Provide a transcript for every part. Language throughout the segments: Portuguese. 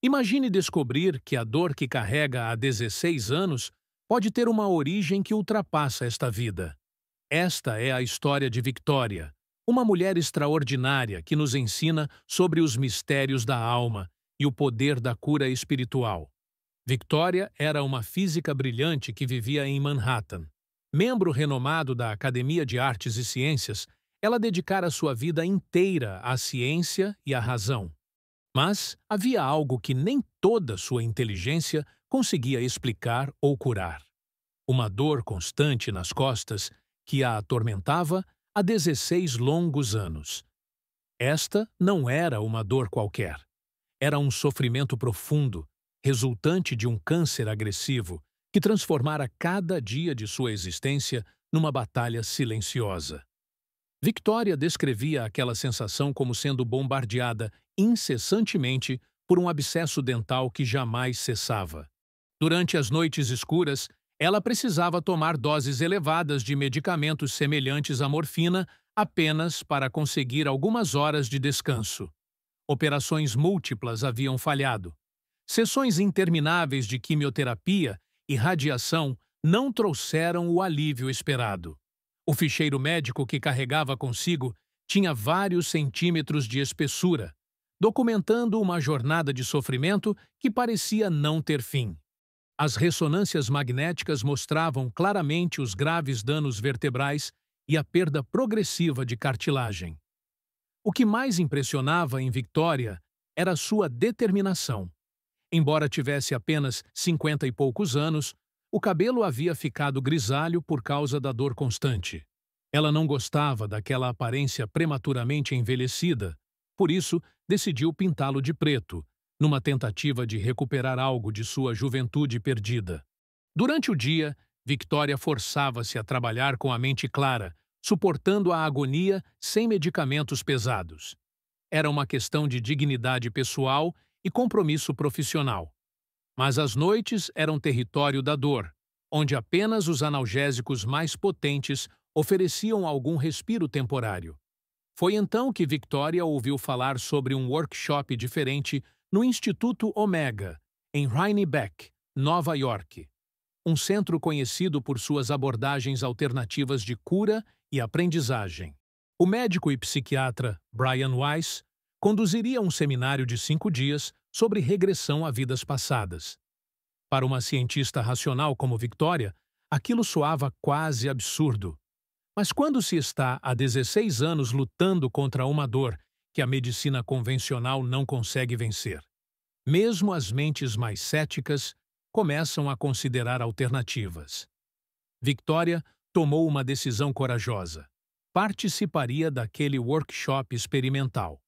Imagine descobrir que a dor que carrega há 16 anos pode ter uma origem que ultrapassa esta vida. Esta é a história de Victoria, uma mulher extraordinária que nos ensina sobre os mistérios da alma e o poder da cura espiritual. Victoria era uma física brilhante que vivia em Manhattan. Membro renomado da Academia de Artes e Ciências, ela dedicara sua vida inteira à ciência e à razão. Mas havia algo que nem toda sua inteligência conseguia explicar ou curar. Uma dor constante nas costas que a atormentava há 16 longos anos. Esta não era uma dor qualquer. Era um sofrimento profundo, resultante de um câncer agressivo que transformara cada dia de sua existência numa batalha silenciosa. Victoria descrevia aquela sensação como sendo bombardeada incessantemente por um abscesso dental que jamais cessava. Durante as noites escuras, ela precisava tomar doses elevadas de medicamentos semelhantes à morfina apenas para conseguir algumas horas de descanso. Operações múltiplas haviam falhado. Sessões intermináveis de quimioterapia e radiação não trouxeram o alívio esperado. O ficheiro médico que carregava consigo tinha vários centímetros de espessura, documentando uma jornada de sofrimento que parecia não ter fim. As ressonâncias magnéticas mostravam claramente os graves danos vertebrais e a perda progressiva de cartilagem. O que mais impressionava em Victoria era sua determinação. Embora tivesse apenas 50 e poucos anos, o cabelo havia ficado grisalho por causa da dor constante. Ela não gostava daquela aparência prematuramente envelhecida, por isso decidiu pintá-lo de preto, numa tentativa de recuperar algo de sua juventude perdida. Durante o dia, Victoria forçava-se a trabalhar com a mente clara, suportando a agonia sem medicamentos pesados. Era uma questão de dignidade pessoal e compromisso profissional. Mas as noites eram território da dor, onde apenas os analgésicos mais potentes ofereciam algum respiro temporário. Foi então que Victoria ouviu falar sobre um workshop diferente no Instituto Omega, em Rhinebeck, Nova York. Um centro conhecido por suas abordagens alternativas de cura e aprendizagem. O médico e psiquiatra Brian Weiss conduziria um seminário de 5 dias sobre regressão a vidas passadas. Para uma cientista racional como Victoria, aquilo soava quase absurdo. Mas quando se está há 16 anos lutando contra uma dor que a medicina convencional não consegue vencer, mesmo as mentes mais céticas começam a considerar alternativas. Victoria tomou uma decisão corajosa. Participaria daquele workshop experimental.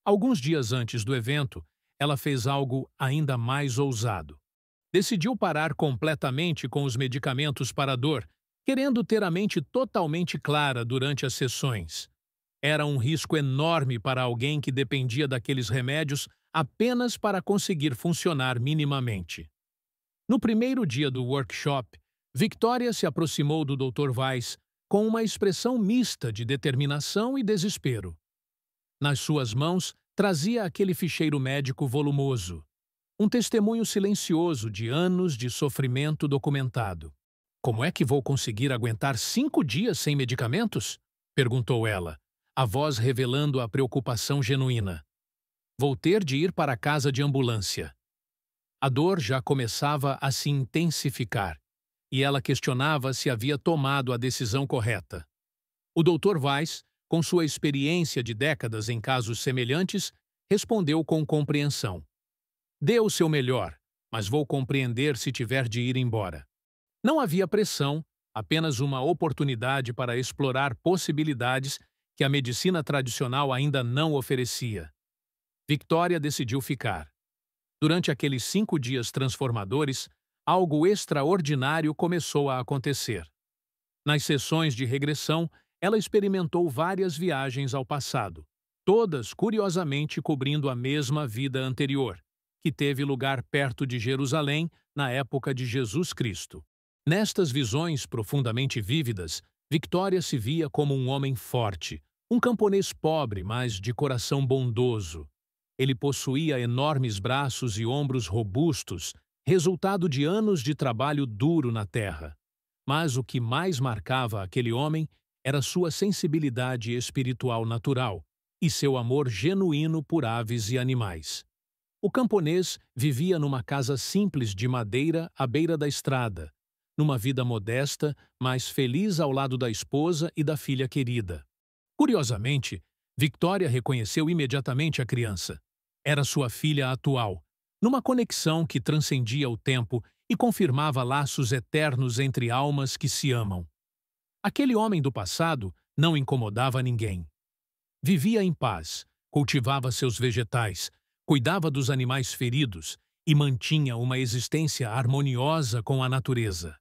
Alguns dias antes do evento, ela fez algo ainda mais ousado. Decidiu parar completamente com os medicamentos para a dor, querendo ter a mente totalmente clara durante as sessões. Era um risco enorme para alguém que dependia daqueles remédios apenas para conseguir funcionar minimamente. No primeiro dia do workshop, Victoria se aproximou do Dr. Weiss com uma expressão mista de determinação e desespero. Nas suas mãos, trazia aquele ficheiro médico volumoso, um testemunho silencioso de anos de sofrimento documentado. Como é que vou conseguir aguentar 5 dias sem medicamentos? Perguntou ela, a voz revelando a preocupação genuína. Vou ter de ir para a casa de ambulância. A dor já começava a se intensificar, e ela questionava se havia tomado a decisão correta. O Dr. Weiss, com sua experiência de décadas em casos semelhantes, respondeu com compreensão. Dê o seu melhor, mas vou compreender se tiver de ir embora. Não havia pressão, apenas uma oportunidade para explorar possibilidades que a medicina tradicional ainda não oferecia. Victoria decidiu ficar. Durante aqueles 5 dias transformadores, algo extraordinário começou a acontecer. Nas sessões de regressão, ela experimentou várias viagens ao passado, todas curiosamente cobrindo a mesma vida anterior, que teve lugar perto de Jerusalém na época de Jesus Cristo. Nestas visões profundamente vívidas, Victoria se via como um homem forte, um camponês pobre, mas de coração bondoso. Ele possuía enormes braços e ombros robustos, resultado de anos de trabalho duro na terra. Mas o que mais marcava aquele homem era sua sensibilidade espiritual natural e seu amor genuíno por aves e animais. O camponês vivia numa casa simples de madeira à beira da estrada, numa vida modesta, mas feliz ao lado da esposa e da filha querida. Curiosamente, Victoria reconheceu imediatamente a criança. Era sua filha atual, numa conexão que transcendia o tempo e confirmava laços eternos entre almas que se amam. Aquele homem do passado não incomodava ninguém. Vivia em paz, cultivava seus vegetais, cuidava dos animais feridos e mantinha uma existência harmoniosa com a natureza.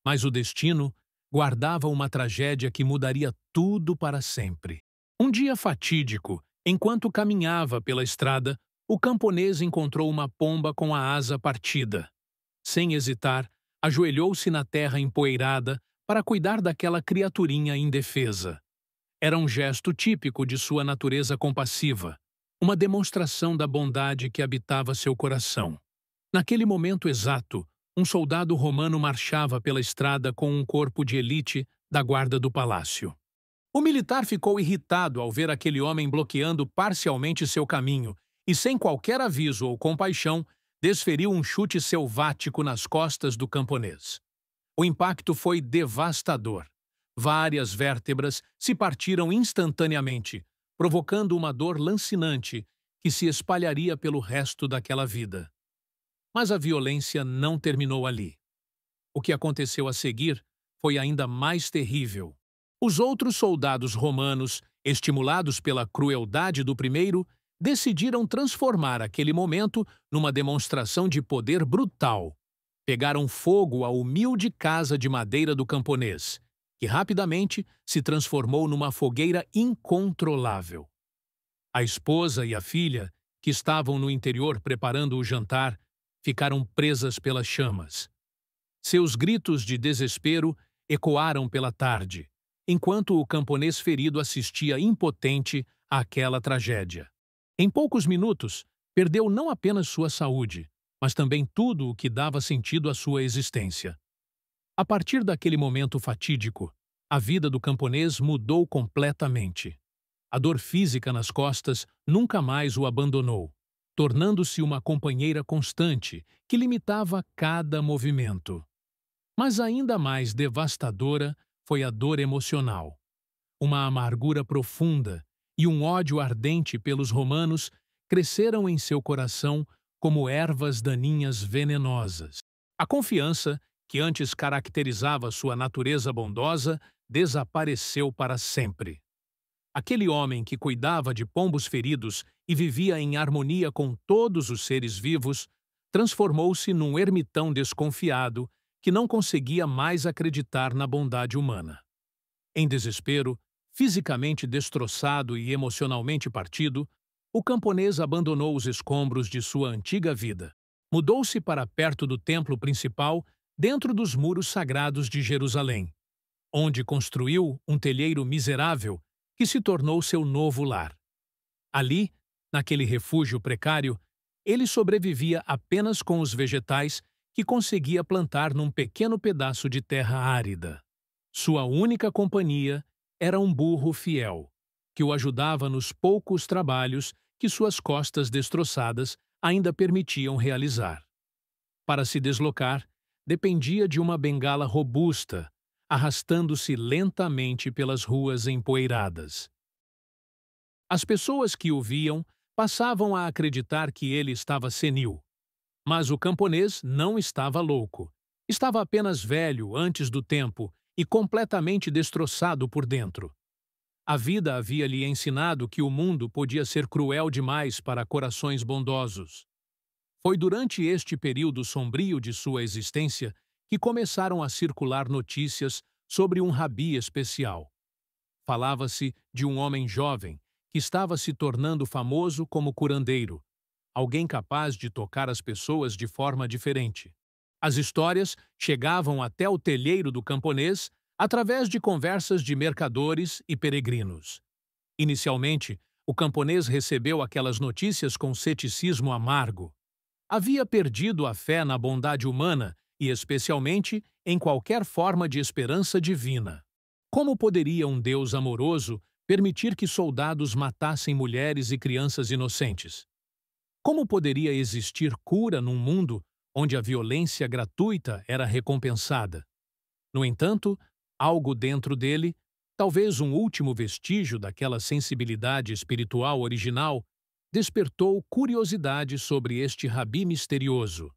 Mas o destino guardava uma tragédia que mudaria tudo para sempre. Um dia fatídico, enquanto caminhava pela estrada, o camponês encontrou uma pomba com a asa partida. Sem hesitar, ajoelhou-se na terra empoeirada para cuidar daquela criaturinha indefesa. Era um gesto típico de sua natureza compassiva, uma demonstração da bondade que habitava seu coração. Naquele momento exato, um soldado romano marchava pela estrada com um corpo de elite da guarda do palácio. O militar ficou irritado ao ver aquele homem bloqueando parcialmente seu caminho e, sem qualquer aviso ou compaixão, desferiu um chute selvático nas costas do camponês. O impacto foi devastador. Várias vértebras se partiram instantaneamente, provocando uma dor lancinante que se espalharia pelo resto daquela vida. Mas a violência não terminou ali. O que aconteceu a seguir foi ainda mais terrível. Os outros soldados romanos, estimulados pela crueldade do primeiro, decidiram transformar aquele momento numa demonstração de poder brutal. Pegaram fogo à humilde casa de madeira do camponês, que rapidamente se transformou numa fogueira incontrolável. A esposa e a filha, que estavam no interior preparando o jantar, ficaram presas pelas chamas. Seus gritos de desespero ecoaram pela tarde, enquanto o camponês ferido assistia impotente àquela tragédia. Em poucos minutos, perdeu não apenas sua saúde, mas também tudo o que dava sentido à sua existência. A partir daquele momento fatídico, a vida do camponês mudou completamente. A dor física nas costas nunca mais o abandonou, tornando-se uma companheira constante que limitava cada movimento. Mas ainda mais devastadora foi a dor emocional. Uma amargura profunda e um ódio ardente pelos romanos cresceram em seu coração como ervas daninhas venenosas. A confiança, que antes caracterizava sua natureza bondosa, desapareceu para sempre. Aquele homem que cuidava de pombos feridos e vivia em harmonia com todos os seres vivos, transformou-se num ermitão desconfiado que não conseguia mais acreditar na bondade humana. Em desespero, fisicamente destroçado e emocionalmente partido, o camponês abandonou os escombros de sua antiga vida. Mudou-se para perto do templo principal, dentro dos muros sagrados de Jerusalém, onde construiu um telheiro miserável que se tornou seu novo lar. Ali, naquele refúgio precário, ele sobrevivia apenas com os vegetais que conseguia plantar num pequeno pedaço de terra árida. Sua única companhia era um burro fiel, que o ajudava nos poucos trabalhos que suas costas destroçadas ainda permitiam realizar. Para se deslocar, dependia de uma bengala robusta, arrastando-se lentamente pelas ruas empoeiradas. As pessoas que o viam passavam a acreditar que ele estava senil. Mas o camponês não estava louco. Estava apenas velho antes do tempo e completamente destroçado por dentro. A vida havia lhe ensinado que o mundo podia ser cruel demais para corações bondosos. Foi durante este período sombrio de sua existência que começaram a circular notícias sobre um rabi especial. Falava-se de um homem jovem que estava se tornando famoso como curandeiro, alguém capaz de tocar as pessoas de forma diferente. As histórias chegavam até o telheiro do camponês através de conversas de mercadores e peregrinos. Inicialmente, o camponês recebeu aquelas notícias com ceticismo amargo. Havia perdido a fé na bondade humana e, especialmente, em qualquer forma de esperança divina. Como poderia um Deus amoroso permitir que soldados matassem mulheres e crianças inocentes? Como poderia existir cura num mundo onde a violência gratuita era recompensada? No entanto, algo dentro dele, talvez um último vestígio daquela sensibilidade espiritual original, despertou curiosidade sobre este rabi misterioso.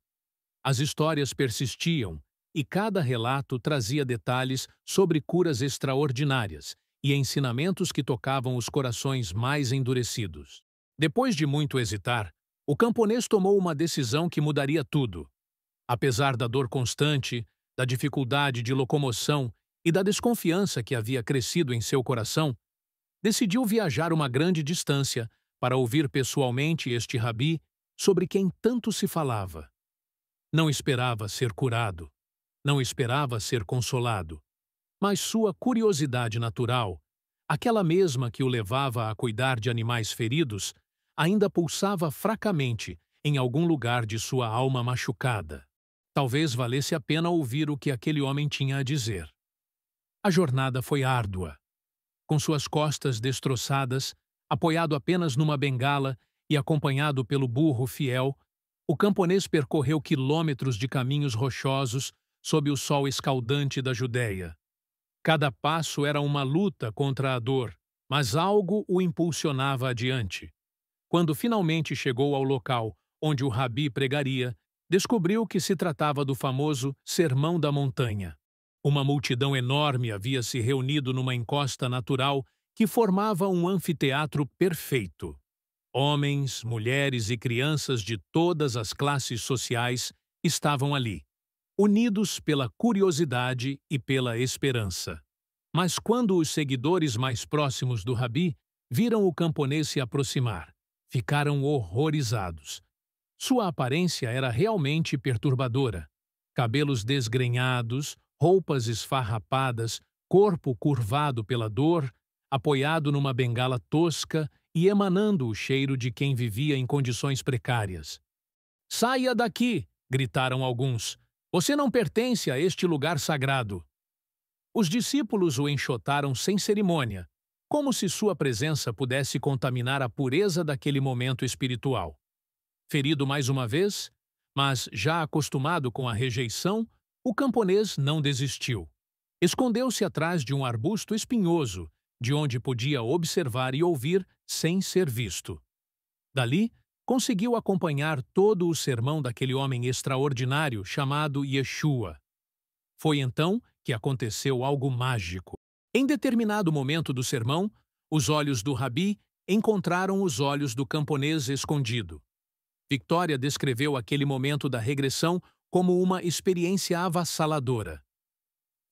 As histórias persistiam, e cada relato trazia detalhes sobre curas extraordinárias e ensinamentos que tocavam os corações mais endurecidos. Depois de muito hesitar, o camponês tomou uma decisão que mudaria tudo. Apesar da dor constante, da dificuldade de locomoção e da desconfiança que havia crescido em seu coração, decidiu viajar uma grande distância para ouvir pessoalmente este rabi sobre quem tanto se falava. Não esperava ser curado, não esperava ser consolado, mas sua curiosidade natural, aquela mesma que o levava a cuidar de animais feridos, ainda pulsava fracamente em algum lugar de sua alma machucada. Talvez valesse a pena ouvir o que aquele homem tinha a dizer. A jornada foi árdua. Com suas costas destroçadas, apoiado apenas numa bengala e acompanhado pelo burro fiel, o camponês percorreu quilômetros de caminhos rochosos sob o sol escaldante da Judéia. Cada passo era uma luta contra a dor, mas algo o impulsionava adiante. Quando finalmente chegou ao local onde o rabi pregaria, descobriu que se tratava do famoso Sermão da Montanha. Uma multidão enorme havia se reunido numa encosta natural que formava um anfiteatro perfeito. Homens, mulheres e crianças de todas as classes sociais estavam ali, unidos pela curiosidade e pela esperança. Mas quando os seguidores mais próximos do rabi viram o camponês se aproximar, ficaram horrorizados. Sua aparência era realmente perturbadora. Cabelos desgrenhados, roupas esfarrapadas, corpo curvado pela dor, apoiado numa bengala tosca e emanando o cheiro de quem vivia em condições precárias. "Saia daqui!" gritaram alguns. "Você não pertence a este lugar sagrado." Os discípulos o enxotaram sem cerimônia, como se sua presença pudesse contaminar a pureza daquele momento espiritual. Ferido mais uma vez, mas já acostumado com a rejeição, o camponês não desistiu. Escondeu-se atrás de um arbusto espinhoso, de onde podia observar e ouvir sem ser visto. Dali, conseguiu acompanhar todo o sermão daquele homem extraordinário chamado Yeshua. Foi então que aconteceu algo mágico. Em determinado momento do sermão, os olhos do rabi encontraram os olhos do camponês escondido. Victoria descreveu aquele momento da regressão como uma experiência avassaladora.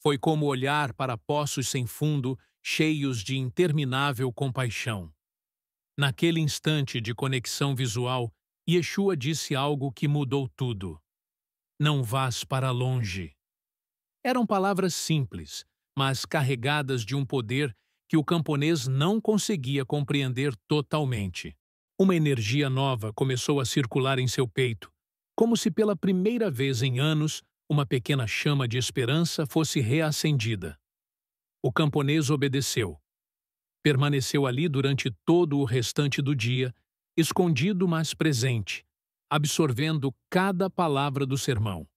Foi como olhar para poços sem fundo, cheios de interminável compaixão. Naquele instante de conexão visual, Yeshua disse algo que mudou tudo. "Não vás para longe." Eram palavras simples, mas carregadas de um poder que o camponês não conseguia compreender totalmente. Uma energia nova começou a circular em seu peito, como se pela primeira vez em anos uma pequena chama de esperança fosse reacendida. O camponês obedeceu. Permaneceu ali durante todo o restante do dia, escondido mas presente, absorvendo cada palavra do sermão.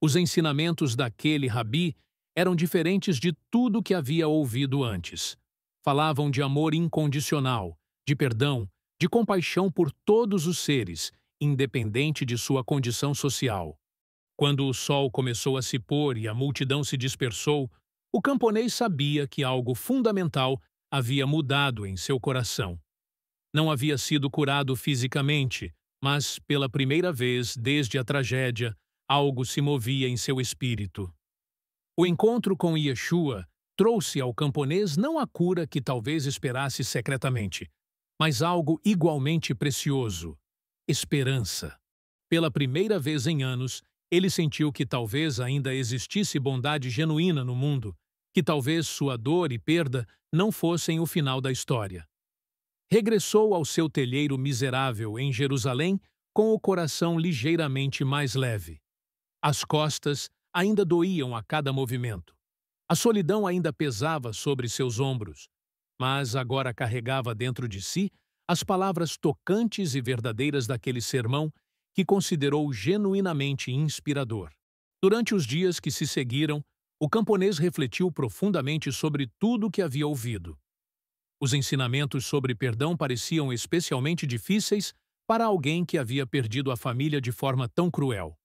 Os ensinamentos daquele rabi eram diferentes de tudo que havia ouvido antes. Falavam de amor incondicional, de perdão, de compaixão por todos os seres, independente de sua condição social. Quando o sol começou a se pôr e a multidão se dispersou, o camponês sabia que algo fundamental havia mudado em seu coração. Não havia sido curado fisicamente, mas, pela primeira vez desde a tragédia, algo se movia em seu espírito. O encontro com Yeshua trouxe ao camponês não a cura que talvez esperasse secretamente, mas algo igualmente precioso: esperança. Pela primeira vez em anos, ele sentiu que talvez ainda existisse bondade genuína no mundo, que talvez sua dor e perda não fossem o final da história. regressou ao seu telheiro miserável em Jerusalém com o coração ligeiramente mais leve. As costas ainda doíam a cada movimento. A solidão ainda pesava sobre seus ombros, mas agora carregava dentro de si as palavras tocantes e verdadeiras daquele sermão que considerou genuinamente inspirador. Durante os dias que se seguiram, o camponês refletiu profundamente sobre tudo o que havia ouvido. Os ensinamentos sobre perdão pareciam especialmente difíceis para alguém que havia perdido a família de forma tão cruel.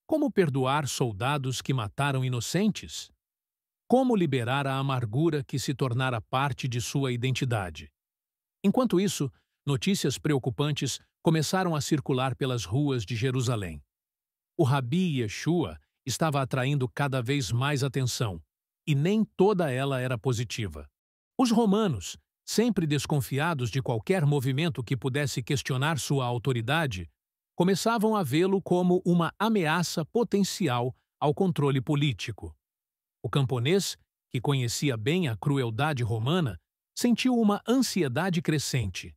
Como perdoar soldados que mataram inocentes? Como liberar a amargura que se tornara parte de sua identidade? Enquanto isso, notícias preocupantes começaram a circular pelas ruas de Jerusalém. O Rabi Yeshua estava atraindo cada vez mais atenção, e nem toda ela era positiva. Os romanos, sempre desconfiados de qualquer movimento que pudesse questionar sua autoridade, começavam a vê-lo como uma ameaça potencial ao controle político. O camponês, que conhecia bem a crueldade romana, sentiu uma ansiedade crescente.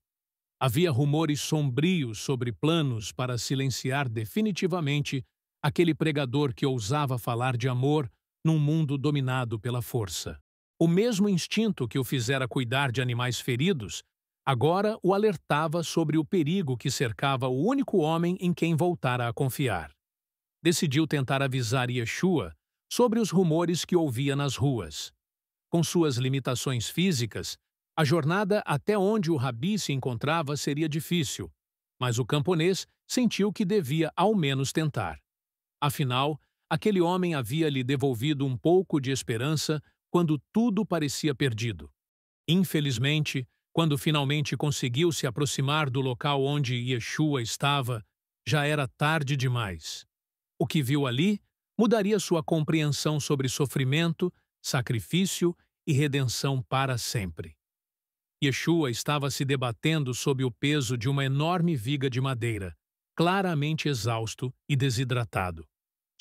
Havia rumores sombrios sobre planos para silenciar definitivamente aquele pregador que ousava falar de amor num mundo dominado pela força. O mesmo instinto que o fizera cuidar de animais feridos, agora o alertava sobre o perigo que cercava o único homem em quem voltara a confiar. Decidiu tentar avisar Yeshua sobre os rumores que ouvia nas ruas. Com suas limitações físicas, a jornada até onde o Rabi se encontrava seria difícil, mas o camponês sentiu que devia ao menos tentar. Afinal, aquele homem havia lhe devolvido um pouco de esperança quando tudo parecia perdido. Infelizmente, quando finalmente conseguiu se aproximar do local onde Yeshua estava, já era tarde demais. O que viu ali mudaria sua compreensão sobre sofrimento, sacrifício e redenção para sempre. Yeshua estava se debatendo sob o peso de uma enorme viga de madeira, claramente exausto e desidratado.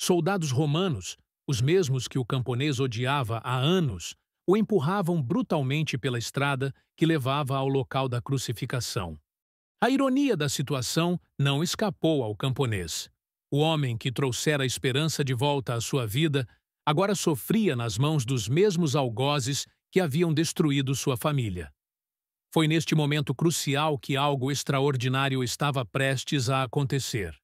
Soldados romanos, os mesmos que o camponês odiava há anos, o empurravam brutalmente pela estrada que levava ao local da crucificação. A ironia da situação não escapou ao camponês. O homem que trouxera a esperança de volta à sua vida agora sofria nas mãos dos mesmos algozes que haviam destruído sua família. Foi neste momento crucial que algo extraordinário estava prestes a acontecer.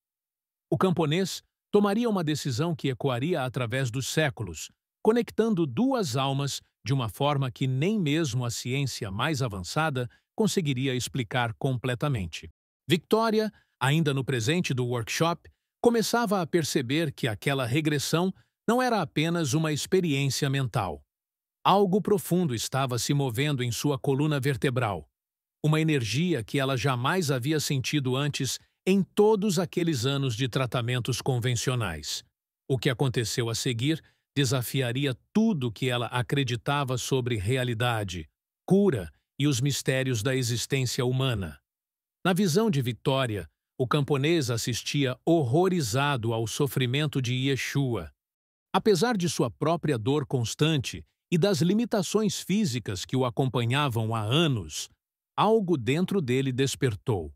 O camponês tomaria uma decisão que ecoaria através dos séculos, conectando duas almas de uma forma que nem mesmo a ciência mais avançada conseguiria explicar completamente. Victoria, ainda no presente do workshop, começava a perceber que aquela regressão não era apenas uma experiência mental. Algo profundo estava se movendo em sua coluna vertebral, uma energia que ela jamais havia sentido antes em todos aqueles anos de tratamentos convencionais. O que aconteceu a seguir desafiaria tudo que ela acreditava sobre realidade, cura e os mistérios da existência humana. Na visão de Victoria, o camponês assistia horrorizado ao sofrimento de Yeshua. Apesar de sua própria dor constante e das limitações físicas que o acompanhavam há anos, algo dentro dele despertou.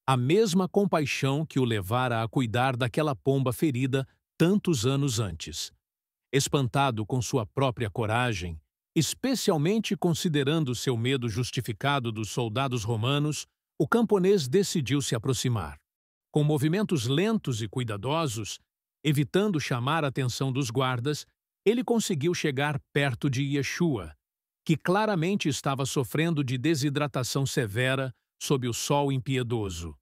A mesma compaixão que o levara a cuidar daquela pomba ferida tantos anos antes. Espantado com sua própria coragem, especialmente considerando seu medo justificado dos soldados romanos, o camponês decidiu se aproximar. Com movimentos lentos e cuidadosos, evitando chamar a atenção dos guardas, ele conseguiu chegar perto de Yeshua, que claramente estava sofrendo de desidratação severa sob o sol impiedoso.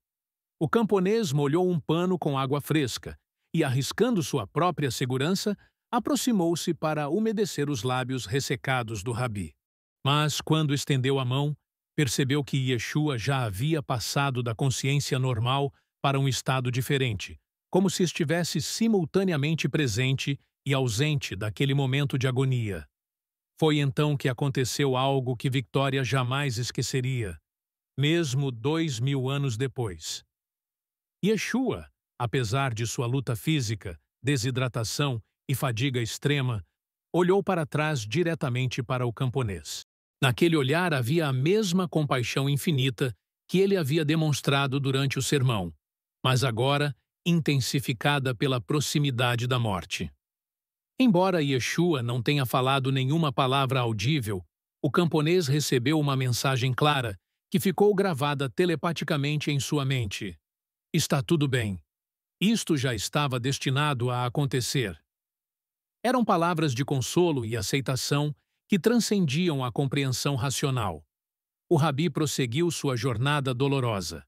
O camponês molhou um pano com água fresca e, arriscando sua própria segurança, aproximou-se para umedecer os lábios ressecados do Rabi. Mas, quando estendeu a mão, percebeu que Yeshua já havia passado da consciência normal para um estado diferente, como se estivesse simultaneamente presente e ausente daquele momento de agonia. Foi então que aconteceu algo que Victoria jamais esqueceria, mesmo 2000 anos depois. Yeshua, apesar de sua luta física, desidratação e fadiga extrema, olhou para trás diretamente para o camponês. Naquele olhar havia a mesma compaixão infinita que ele havia demonstrado durante o sermão, mas agora intensificada pela proximidade da morte. Embora Yeshua não tenha falado nenhuma palavra audível, o camponês recebeu uma mensagem clara que ficou gravada telepaticamente em sua mente. Está tudo bem. Isto já estava destinado a acontecer. Eram palavras de consolo e aceitação que transcendiam a compreensão racional. O rabi prosseguiu sua jornada dolorosa.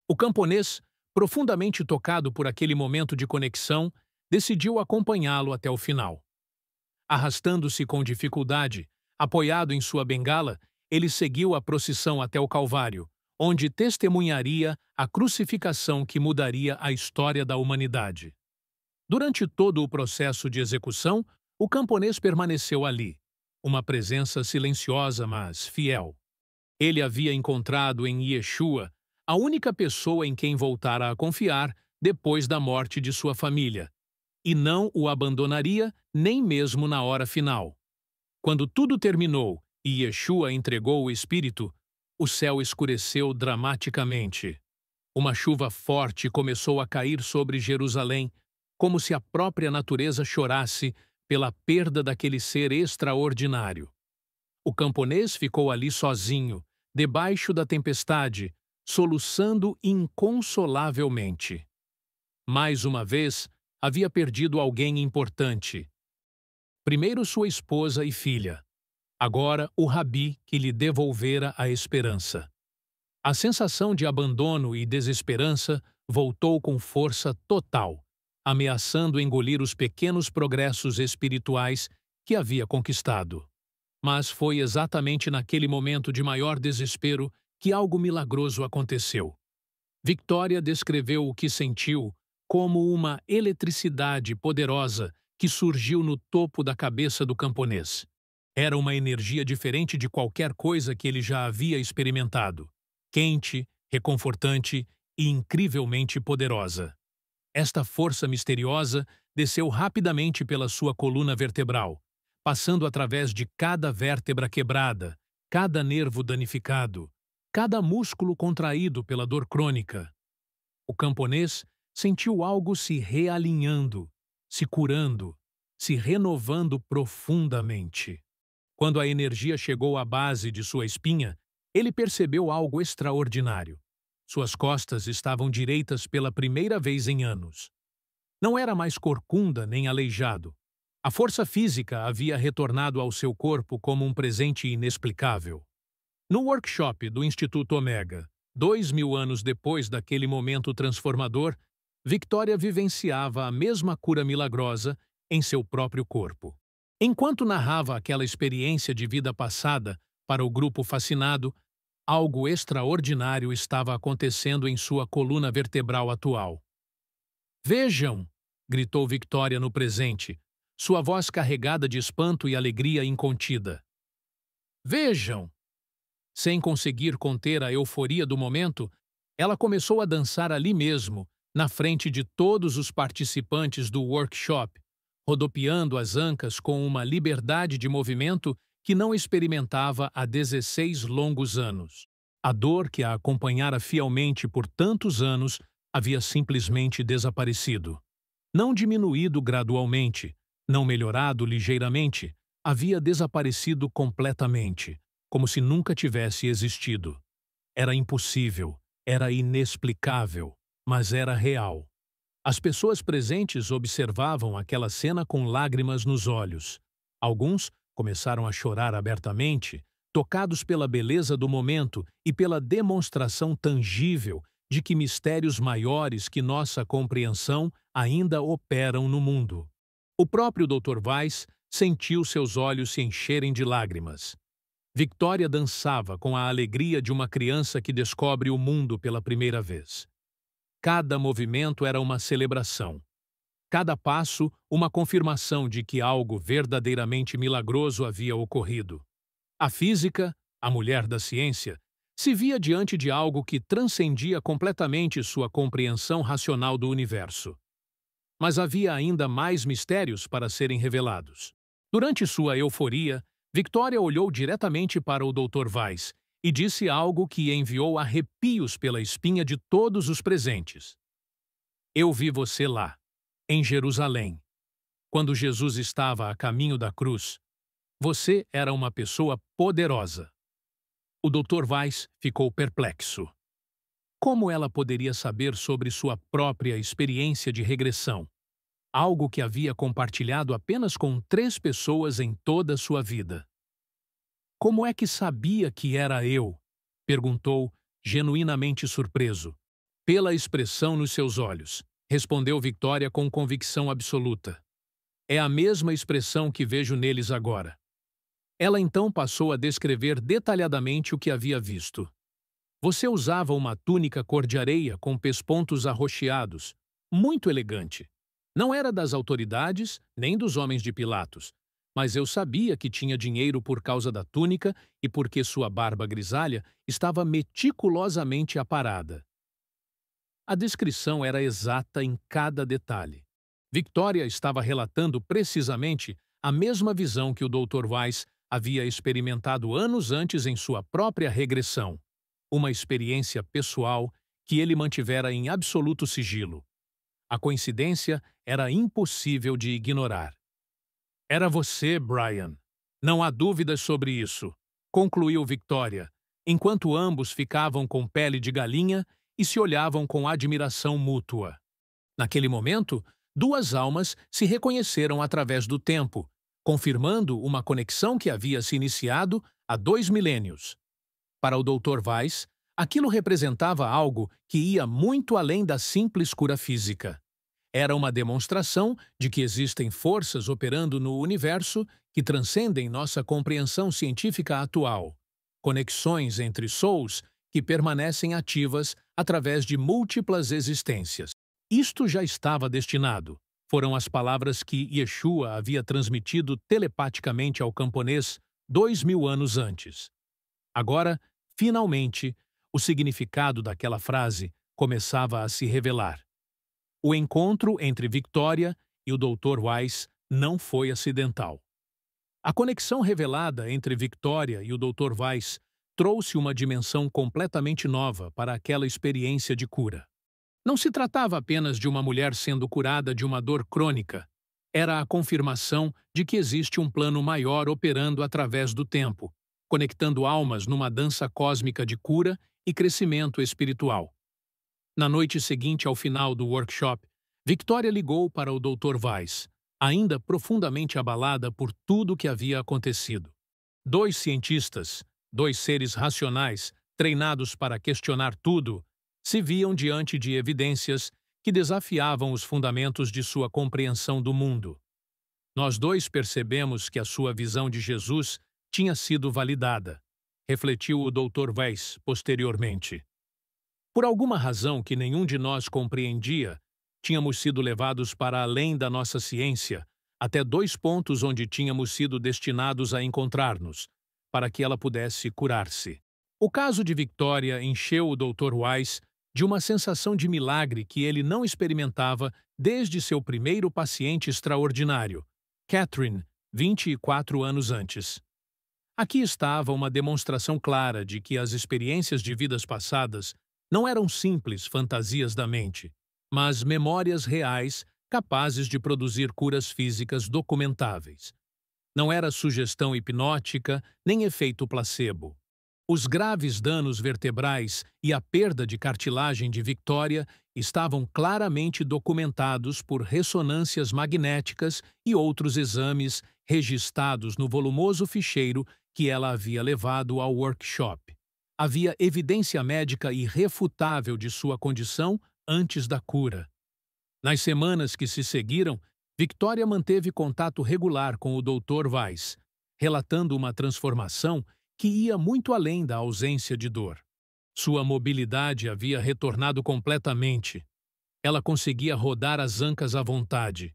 O camponês, profundamente tocado por aquele momento de conexão, decidiu acompanhá-lo até o final. Arrastando-se com dificuldade, apoiado em sua bengala, ele seguiu a procissão até o Calvário, onde testemunharia a crucificação que mudaria a história da humanidade. Durante todo o processo de execução, o camponês permaneceu ali, uma presença silenciosa, mas fiel. Ele havia encontrado em Yeshua a única pessoa em quem voltara a confiar depois da morte de sua família, e não o abandonaria nem mesmo na hora final. Quando tudo terminou e Yeshua entregou o Espírito, o céu escureceu dramaticamente. Uma chuva forte começou a cair sobre Jerusalém, como se a própria natureza chorasse pela perda daquele ser extraordinário. O camponês ficou ali sozinho, debaixo da tempestade, soluçando inconsolavelmente. Mais uma vez, havia perdido alguém importante. Primeiro sua esposa e filha. Agora o rabi que lhe devolvera a esperança. A sensação de abandono e desesperança voltou com força total, ameaçando engolir os pequenos progressos espirituais que havia conquistado. Mas foi exatamente naquele momento de maior desespero que algo milagroso aconteceu. Victoria descreveu o que sentiu como uma eletricidade poderosa que surgiu no topo da cabeça do camponês. Era uma energia diferente de qualquer coisa que ele já havia experimentado. Quente, reconfortante e incrivelmente poderosa. Esta força misteriosa desceu rapidamente pela sua coluna vertebral, passando através de cada vértebra quebrada, cada nervo danificado, cada músculo contraído pela dor crônica. O camponês sentiu algo se realinhando, se curando, se renovando profundamente. Quando a energia chegou à base de sua espinha, ele percebeu algo extraordinário. Suas costas estavam direitas pela primeira vez em anos. Não era mais corcunda nem aleijado. A força física havia retornado ao seu corpo como um presente inexplicável. No workshop do Instituto Omega, 2000 anos depois daquele momento transformador, Victoria vivenciava a mesma cura milagrosa em seu próprio corpo. Enquanto narrava aquela experiência de vida passada para o grupo fascinado, algo extraordinário estava acontecendo em sua coluna vertebral atual. "Vejam!" gritou Victoria no presente, sua voz carregada de espanto e alegria incontida. "Vejam!" Sem conseguir conter a euforia do momento, ela começou a dançar ali mesmo, na frente de todos os participantes do workshop, rodopiando as ancas com uma liberdade de movimento que não experimentava há 16 longos anos. A dor que a acompanhara fielmente por tantos anos havia simplesmente desaparecido. Não diminuído gradualmente, não melhorado ligeiramente, havia desaparecido completamente, como se nunca tivesse existido. Era impossível, era inexplicável, mas era real. As pessoas presentes observavam aquela cena com lágrimas nos olhos. Alguns começaram a chorar abertamente, tocados pela beleza do momento e pela demonstração tangível de que mistérios maiores que nossa compreensão ainda operam no mundo. O próprio Dr. Weiss sentiu seus olhos se encherem de lágrimas. Victoria dançava com a alegria de uma criança que descobre o mundo pela primeira vez. Cada movimento era uma celebração. Cada passo, uma confirmação de que algo verdadeiramente milagroso havia ocorrido. A física, a mulher da ciência, se via diante de algo que transcendia completamente sua compreensão racional do universo. Mas havia ainda mais mistérios para serem revelados. Durante sua euforia, Victoria olhou diretamente para o Dr. Weiss e disse algo que enviou arrepios pela espinha de todos os presentes. Eu vi você lá, em Jerusalém. Quando Jesus estava a caminho da cruz, você era uma pessoa poderosa. O Dr. Weiss ficou perplexo. Como ela poderia saber sobre sua própria experiência de regressão? Algo que havia compartilhado apenas com 3 pessoas em toda a sua vida. Como é que sabia que era eu? Perguntou, genuinamente surpreso. Pela expressão nos seus olhos, respondeu Victoria com convicção absoluta. É a mesma expressão que vejo neles agora. Ela então passou a descrever detalhadamente o que havia visto. Você usava uma túnica cor de areia com pespontos arroxeados, muito elegante. Não era das autoridades, nem dos homens de Pilatos, mas eu sabia que tinha dinheiro por causa da túnica e porque sua barba grisalha estava meticulosamente aparada. A descrição era exata em cada detalhe. Victoria estava relatando precisamente a mesma visão que o Dr. Weiss havia experimentado anos antes em sua própria regressão. Uma experiência pessoal que ele mantivera em absoluto sigilo. A coincidência era impossível de ignorar. Era você, Brian. Não há dúvidas sobre isso, concluiu Victoria, enquanto ambos ficavam com pele de galinha e se olhavam com admiração mútua. Naquele momento, 2 almas se reconheceram através do tempo, confirmando uma conexão que havia se iniciado há 2 milênios. Para o Dr. Weiss, aquilo representava algo que ia muito além da simples cura física. Era uma demonstração de que existem forças operando no universo que transcendem nossa compreensão científica atual. Conexões entre souls que permanecem ativas através de múltiplas existências. Isto já estava destinado. Foram as palavras que Yeshua havia transmitido telepaticamente ao camponês 2000 anos antes. Agora, finalmente, o significado daquela frase começava a se revelar. O encontro entre Victoria e o Dr. Weiss não foi acidental. A conexão revelada entre Victoria e o Dr. Weiss trouxe uma dimensão completamente nova para aquela experiência de cura. Não se tratava apenas de uma mulher sendo curada de uma dor crônica. Era a confirmação de que existe um plano maior operando através do tempo, conectando almas numa dança cósmica de cura e crescimento espiritual. Na noite seguinte ao final do workshop, Victoria ligou para o Dr. Weiss, ainda profundamente abalada por tudo o que havia acontecido. 2 cientistas, 2 seres racionais, treinados para questionar tudo, se viam diante de evidências que desafiavam os fundamentos de sua compreensão do mundo. Nós 2 percebemos que a sua visão de Jesus tinha sido validada, refletiu o Dr. Weiss posteriormente. Por alguma razão que nenhum de nós compreendia, tínhamos sido levados para além da nossa ciência, até 2 pontos onde tínhamos sido destinados a encontrar-nos, para que ela pudesse curar-se. O caso de Victoria encheu o Dr. Weiss de uma sensação de milagre que ele não experimentava desde seu primeiro paciente extraordinário, Catherine, 24 anos antes. Aqui estava uma demonstração clara de que as experiências de vidas passadas não eram simples fantasias da mente, mas memórias reais capazes de produzir curas físicas documentáveis. Não era sugestão hipnótica nem efeito placebo. Os graves danos vertebrais e a perda de cartilagem de Victoria estavam claramente documentados por ressonâncias magnéticas e outros exames registrados no volumoso ficheiro que ela havia levado ao workshop. Havia evidência médica irrefutável de sua condição antes da cura. Nas semanas que se seguiram, Victoria manteve contato regular com o Dr. Weiss, relatando uma transformação que ia muito além da ausência de dor. Sua mobilidade havia retornado completamente. Ela conseguia rodar as ancas à vontade,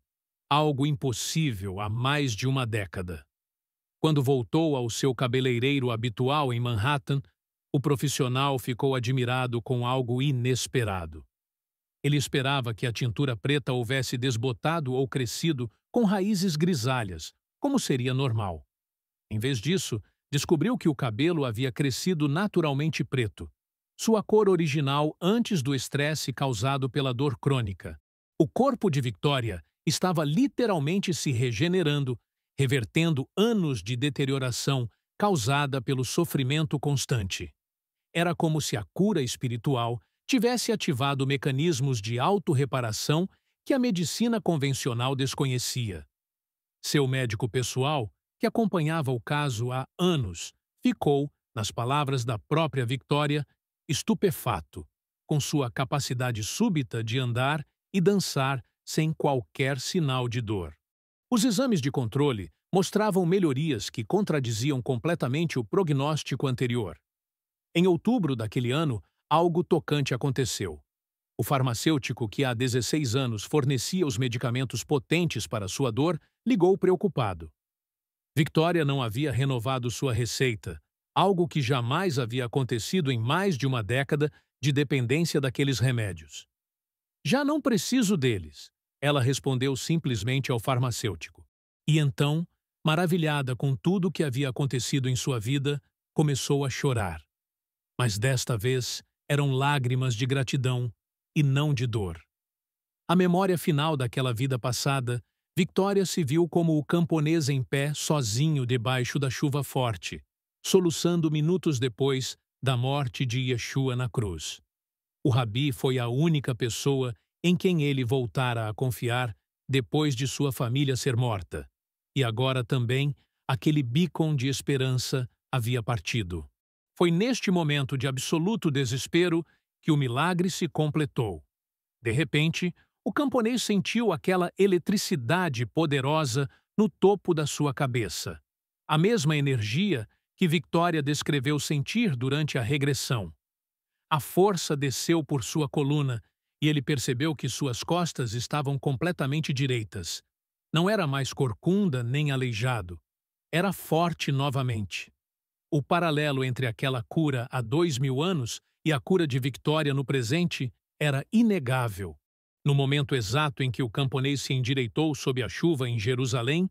algo impossível há mais de uma década. Quando voltou ao seu cabeleireiro habitual em Manhattan, o profissional ficou admirado com algo inesperado. Ele esperava que a tintura preta houvesse desbotado ou crescido com raízes grisalhas, como seria normal. Em vez disso, descobriu que o cabelo havia crescido naturalmente preto, sua cor original antes do estresse causado pela dor crônica. O corpo de Victoria estava literalmente se regenerando, revertendo anos de deterioração causada pelo sofrimento constante. Era como se a cura espiritual tivesse ativado mecanismos de autorreparação que a medicina convencional desconhecia. Seu médico pessoal, que acompanhava o caso há anos, ficou, nas palavras da própria Victoria, estupefato, com sua capacidade súbita de andar e dançar sem qualquer sinal de dor. Os exames de controle mostravam melhorias que contradiziam completamente o prognóstico anterior. Em outubro daquele ano, algo tocante aconteceu. O farmacêutico que há 16 anos fornecia os medicamentos potentes para sua dor ligou preocupado. Victoria não havia renovado sua receita, algo que jamais havia acontecido em mais de uma década de dependência daqueles remédios. Já não preciso deles, ela respondeu simplesmente ao farmacêutico. E então, maravilhada com tudo o que havia acontecido em sua vida, começou a chorar. Mas desta vez eram lágrimas de gratidão e não de dor. A memória final daquela vida passada, Victoria se viu como o camponês em pé sozinho debaixo da chuva forte, soluçando minutos depois da morte de Yeshua na cruz. O Rabi foi a única pessoa em quem ele voltara a confiar depois de sua família ser morta, e agora também aquele beacon de esperança havia partido. Foi neste momento de absoluto desespero que o milagre se completou. De repente, o camponês sentiu aquela eletricidade poderosa no topo da sua cabeça. A mesma energia que Victoria descreveu sentir durante a regressão. A força desceu por sua coluna e ele percebeu que suas costas estavam completamente direitas. Não era mais corcunda nem aleijado. Era forte novamente. O paralelo entre aquela cura há 2000 anos e a cura de Victoria no presente era inegável. No momento exato em que o camponês se endireitou sob a chuva em Jerusalém,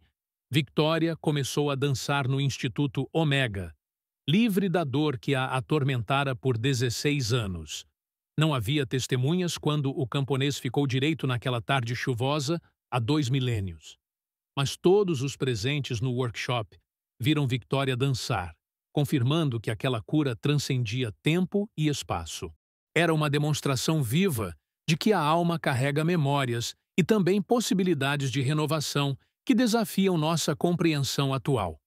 Victoria começou a dançar no Instituto Omega, livre da dor que a atormentara por 16 anos. Não havia testemunhas quando o camponês ficou direito naquela tarde chuvosa há 2 milênios. Mas todos os presentes no workshop viram Victoria dançar, confirmando que aquela cura transcendia tempo e espaço. Era uma demonstração viva de que a alma carrega memórias e também possibilidades de renovação que desafiam nossa compreensão atual.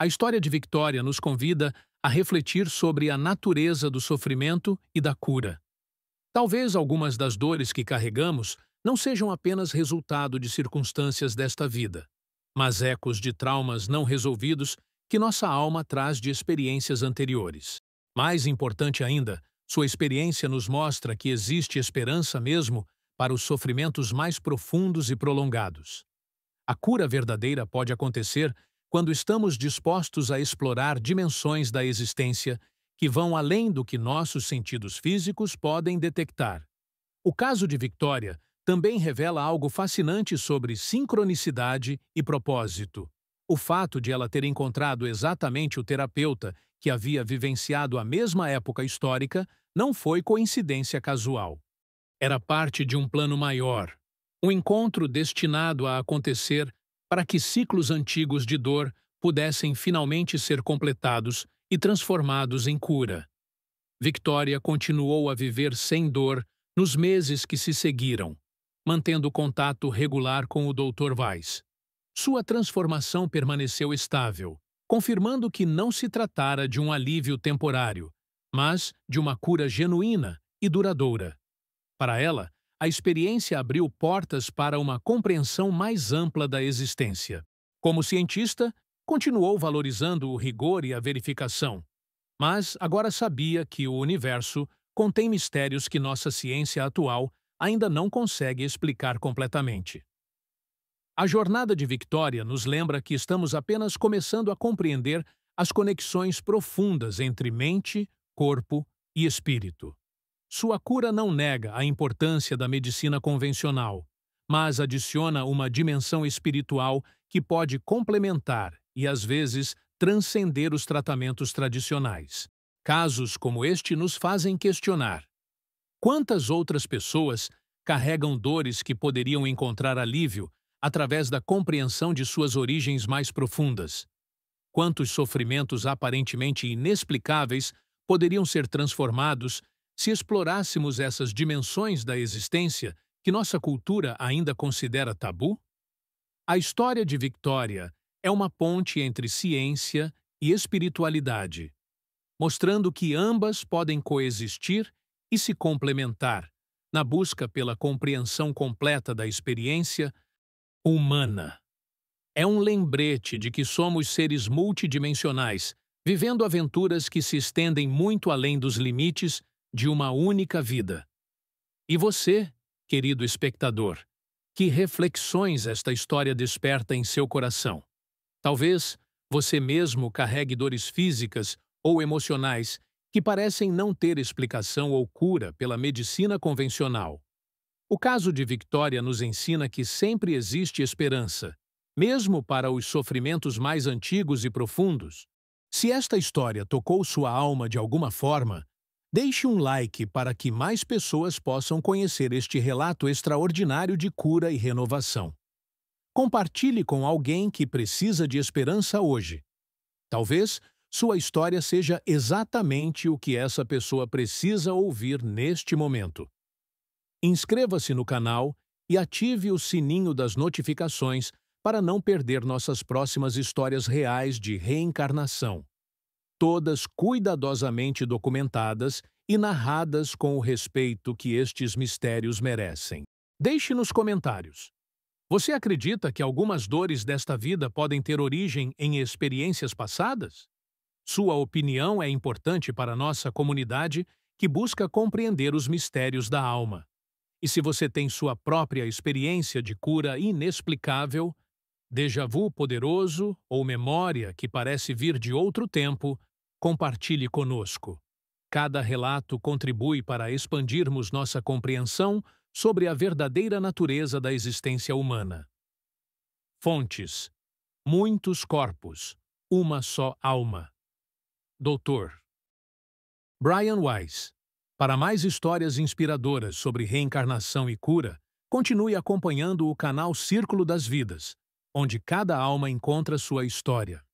A história de Victoria nos convida a refletir sobre a natureza do sofrimento e da cura. Talvez algumas das dores que carregamos não sejam apenas resultado de circunstâncias desta vida, mas ecos de traumas não resolvidos que nossa alma traz de experiências anteriores. Mais importante ainda, sua experiência nos mostra que existe esperança mesmo para os sofrimentos mais profundos e prolongados. A cura verdadeira pode acontecer quando estamos dispostos a explorar dimensões da existência que vão além do que nossos sentidos físicos podem detectar. O caso de Victoria também revela algo fascinante sobre sincronicidade e propósito. O fato de ela ter encontrado exatamente o terapeuta que havia vivenciado a mesma época histórica não foi coincidência casual. Era parte de um plano maior, um encontro destinado a acontecer para que ciclos antigos de dor pudessem finalmente ser completados e transformados em cura. Victoria continuou a viver sem dor nos meses que se seguiram, mantendo contato regular com o Dr. Weiss. Sua transformação permaneceu estável, confirmando que não se tratara de um alívio temporário, mas de uma cura genuína e duradoura. Para ela, a experiência abriu portas para uma compreensão mais ampla da existência. Como cientista, continuou valorizando o rigor e a verificação, mas agora sabia que o universo contém mistérios que nossa ciência atual ainda não consegue explicar completamente. A jornada de Victoria nos lembra que estamos apenas começando a compreender as conexões profundas entre mente, corpo e espírito. Sua cura não nega a importância da medicina convencional, mas adiciona uma dimensão espiritual que pode complementar e, às vezes, transcender os tratamentos tradicionais. Casos como este nos fazem questionar: quantas outras pessoas carregam dores que poderiam encontrar alívio através da compreensão de suas origens mais profundas? Quantos sofrimentos aparentemente inexplicáveis poderiam ser transformados se explorássemos essas dimensões da existência que nossa cultura ainda considera tabu? A história de Victoria é uma ponte entre ciência e espiritualidade, mostrando que ambas podem coexistir e se complementar na busca pela compreensão completa da experiência humana. É um lembrete de que somos seres multidimensionais, vivendo aventuras que se estendem muito além dos limites de uma única vida. E você, querido espectador, que reflexões esta história desperta em seu coração? Talvez você mesmo carregue dores físicas ou emocionais que parecem não ter explicação ou cura pela medicina convencional. O caso de Victoria nos ensina que sempre existe esperança, mesmo para os sofrimentos mais antigos e profundos. Se esta história tocou sua alma de alguma forma, deixe um like para que mais pessoas possam conhecer este relato extraordinário de cura e renovação. Compartilhe com alguém que precisa de esperança hoje. Talvez sua história seja exatamente o que essa pessoa precisa ouvir neste momento. Inscreva-se no canal e ative o sininho das notificações para não perder nossas próximas histórias reais de reencarnação, todas cuidadosamente documentadas e narradas com o respeito que estes mistérios merecem. Deixe nos comentários: você acredita que algumas dores desta vida podem ter origem em experiências passadas? Sua opinião é importante para nossa comunidade que busca compreender os mistérios da alma. E se você tem sua própria experiência de cura inexplicável, déjà vu poderoso ou memória que parece vir de outro tempo, compartilhe conosco. Cada relato contribui para expandirmos nossa compreensão sobre a verdadeira natureza da existência humana. Fontes: muitos corpos, uma só alma. Dr. Brian Weiss. Para mais histórias inspiradoras sobre reencarnação e cura, continue acompanhando o canal Círculo das Vidas, onde cada alma encontra sua história.